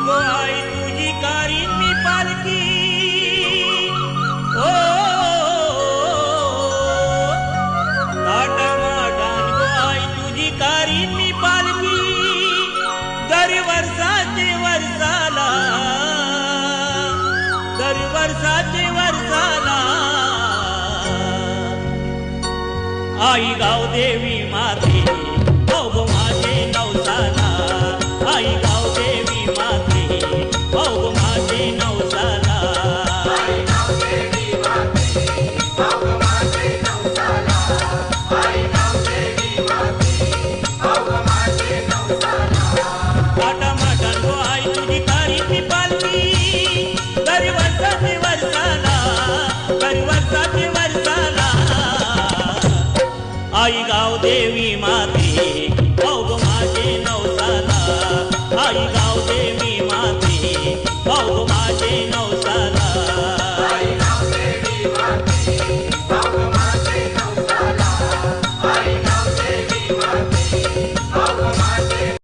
गो आई तुझी कारी मी पालकी ओ ताटामाटान गो आई तुझी कारी मी पालकी दर वर्षाचे वर्षाला दर वर्षाचे वर्षाला आई गाव देवी माते भाऊ माझे नवसाला आई गाव देवी माते भाऊ माझे नवसाला आई गाव देवी माते भाऊ माझे नवसाला आई गाव देवी माते भाऊ माझे नवसाला ताटामाटान गो आई तुझी कारी मी पालकी दर वर्षाचे वर्षाला दर वर्षाचे वर्षाला आई गाव देवी माते